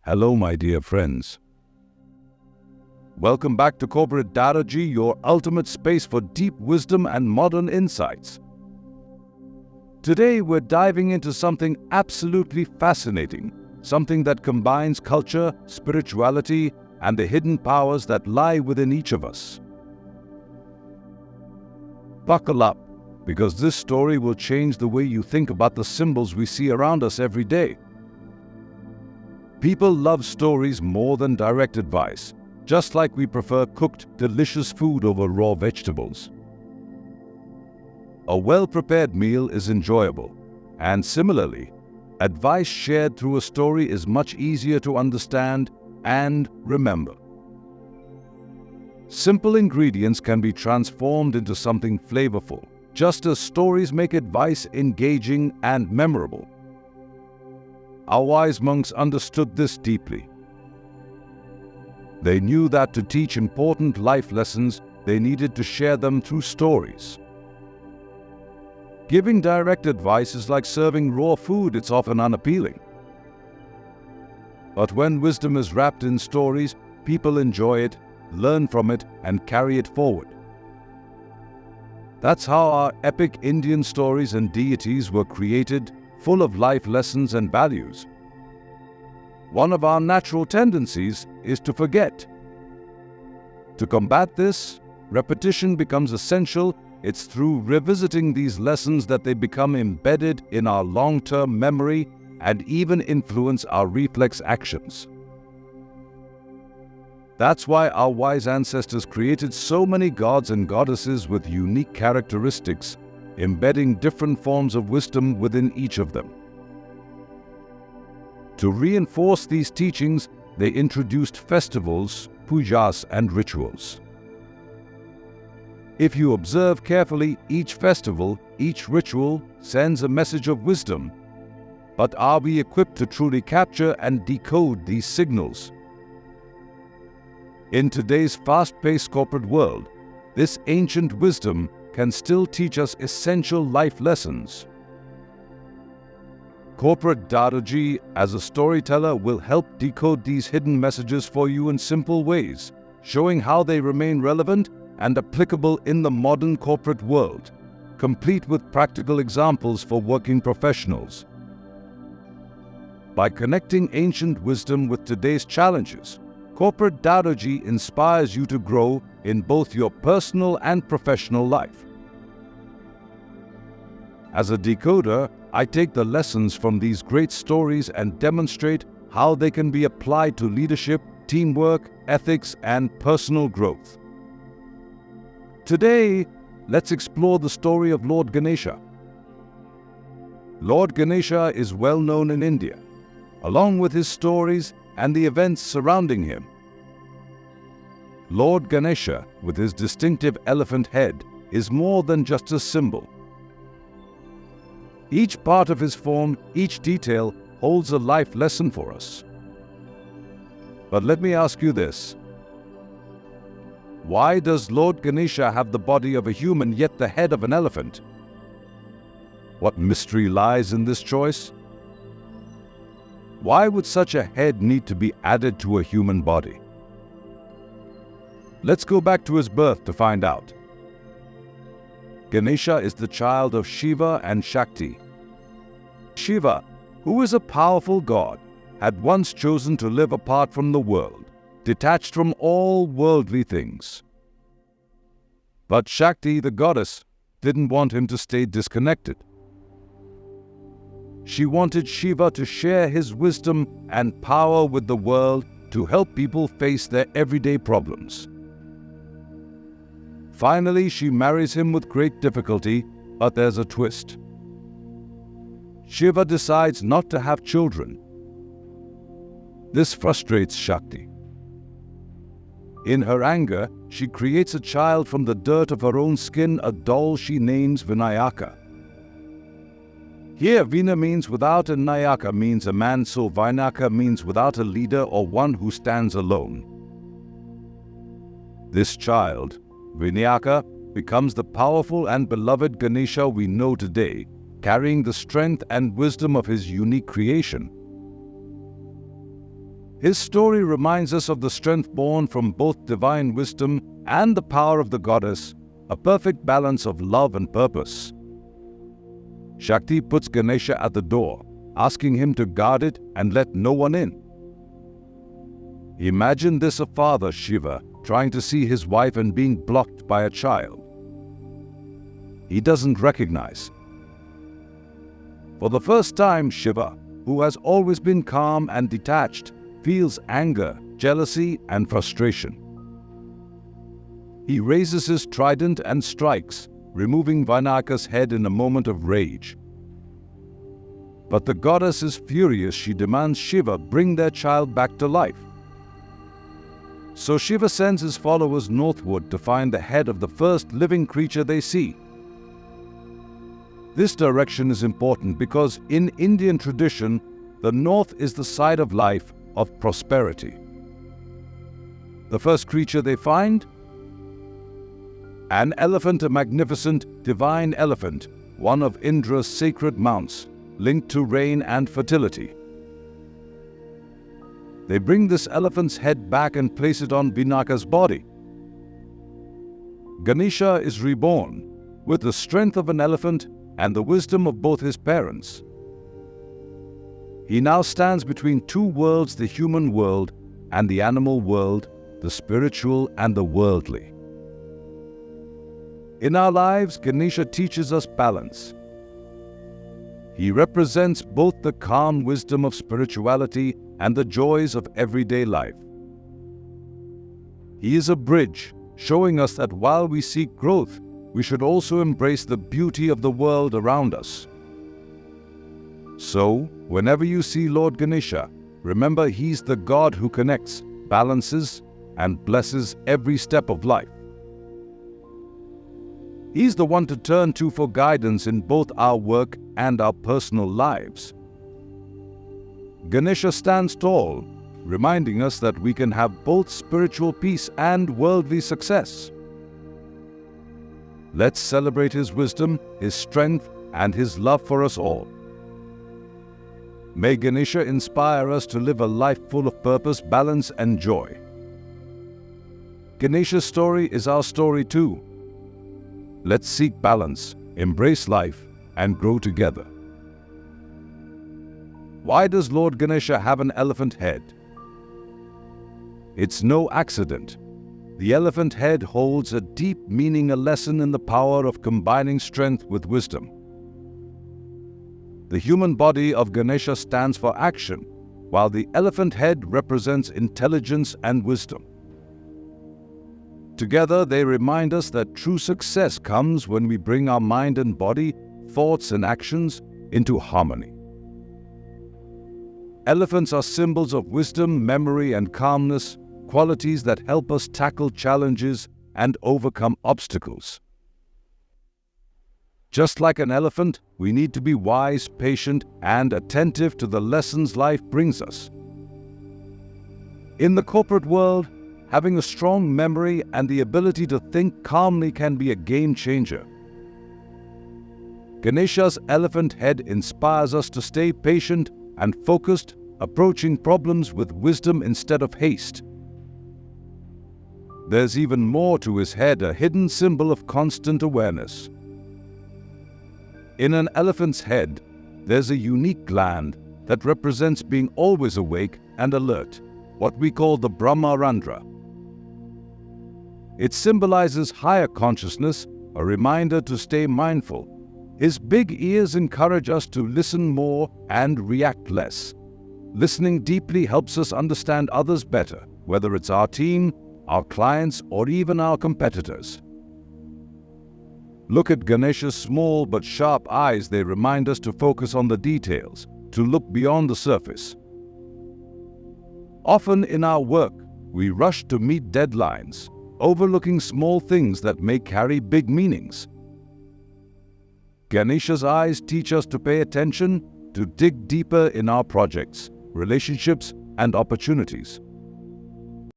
Hello, my dear friends. Welcome back to Corporate Dadaji, your ultimate space for deep wisdom and modern insights. Today, we're diving into something absolutely fascinating, something that combines culture, spirituality, and the hidden powers that lie within each of us. Buckle up, because this story will change the way you think about the symbols we see around us every day. People love stories more than direct advice, just like we prefer cooked, delicious food over raw vegetables. A well-prepared meal is enjoyable, and similarly, advice shared through a story is much easier to understand and remember. Simple ingredients can be transformed into something flavorful, just as stories make advice engaging and memorable. Our wise monks understood this deeply. They knew that to teach important life lessons, they needed to share them through stories. Giving direct advice is like serving raw food, it's often unappealing. But when wisdom is wrapped in stories, people enjoy it, learn from it, and carry it forward. That's how our epic Indian stories and deities were created, full of life lessons and values. One of our natural tendencies is to forget. To combat this, repetition becomes essential. It's through revisiting these lessons that they become embedded in our long-term memory and even influence our reflex actions. That's why our wise ancestors created so many gods and goddesses with unique characteristics, embedding different forms of wisdom within each of them. To reinforce these teachings, they introduced festivals, pujas, and rituals. If you observe carefully, each festival, each ritual sends a message of wisdom. But are we equipped to truly capture and decode these signals? In today's fast-paced corporate world, this ancient wisdom can still teach us essential life lessons. Corporate Dadaji, as a storyteller, will help decode these hidden messages for you in simple ways, showing how they remain relevant and applicable in the modern corporate world, complete with practical examples for working professionals. By connecting ancient wisdom with today's challenges, Corporate Dadaji inspires you to grow in both your personal and professional life. As a decoder, I take the lessons from these great stories and demonstrate how they can be applied to leadership, teamwork, ethics, and personal growth. Today, let's explore the story of Lord Ganesha. Lord Ganesha is well known in India, along with his stories and the events surrounding him. Lord Ganesha, with his distinctive elephant head, is more than just a symbol. Each part of his form, each detail, holds a life lesson for us. But let me ask you this. Why does Lord Ganesha have the body of a human yet the head of an elephant? What mystery lies in this choice? Why would such a head need to be added to a human body? Let's go back to his birth to find out. Ganesha is the child of Shiva and Shakti. Shiva, who is a powerful god, had once chosen to live apart from the world, detached from all worldly things. But Shakti, the goddess, didn't want him to stay disconnected. She wanted Shiva to share his wisdom and power with the world to help people face their everyday problems. Finally, she marries him with great difficulty, but there's a twist. Shiva decides not to have children. This frustrates Shakti. In her anger, she creates a child from the dirt of her own skin, a doll she names Vinayaka. Here, Vina means without and Nayaka means a man, so Vinayaka means without a leader or one who stands alone. This child, Vinayaka, becomes the powerful and beloved Ganesha we know today, carrying the strength and wisdom of his unique creation. His story reminds us of the strength born from both divine wisdom and the power of the goddess, a perfect balance of love and purpose. Shakti puts Ganesha at the door, asking him to guard it and let no one in. Imagine this: a father, Shiva, trying to see his wife and being blocked by a child he doesn't recognize. For the first time, Shiva, who has always been calm and detached, feels anger, jealousy, and frustration. He raises his trident and strikes, removing Vinaka's head in a moment of rage. But the goddess is furious. She demands Shiva bring their child back to life. So Shiva sends his followers northward to find the head of the first living creature they see. This direction is important because in Indian tradition, the north is the side of life, of prosperity. The first creature they find? An elephant, a magnificent, divine elephant, one of Indra's sacred mounts, linked to rain and fertility. They bring this elephant's head back and place it on Vinaka's body. Ganesha is reborn with the strength of an elephant and the wisdom of both his parents. He now stands between two worlds: the human world and the animal world, the spiritual and the worldly. In our lives, Ganesha teaches us balance. He represents both the calm wisdom of spirituality and the joys of everyday life. He is a bridge, showing us that while we seek growth, we should also embrace the beauty of the world around us. So, whenever you see Lord Ganesha, remember he's the God who connects, balances, and blesses every step of life. He's the one to turn to for guidance in both our work and our personal lives. Ganesha stands tall, reminding us that we can have both spiritual peace and worldly success. Let's celebrate his wisdom, his strength, and his love for us all. May Ganesha inspire us to live a life full of purpose, balance, and joy. Ganesha's story is our story too. Let's seek balance, embrace life, and grow together. Why does Lord Ganesha have an elephant head? It's no accident. The elephant head holds a deep meaning, a lesson in the power of combining strength with wisdom. The human body of Ganesha stands for action, while the elephant head represents intelligence and wisdom. Together, they remind us that true success comes when we bring our mind and body, thoughts and actions into harmony. Elephants are symbols of wisdom, memory, and calmness, qualities that help us tackle challenges and overcome obstacles. Just like an elephant, we need to be wise, patient, and attentive to the lessons life brings us. In the corporate world, having a strong memory and the ability to think calmly can be a game changer. Ganesha's elephant head inspires us to stay patient and focused, approaching problems with wisdom instead of haste. There's even more to his head, a hidden symbol of constant awareness. In an elephant's head, there's a unique gland that represents being always awake and alert, what we call the Brahmarandra. It symbolizes higher consciousness, a reminder to stay mindful. His big ears encourage us to listen more and react less. Listening deeply helps us understand others better, whether it's our team, our clients, or even our competitors. Look at Ganesha's small but sharp eyes. They remind us to focus on the details, to look beyond the surface. Often in our work, we rush to meet deadlines, overlooking small things that may carry big meanings. Ganesha's eyes teach us to pay attention, to dig deeper in our projects, relationships, and opportunities.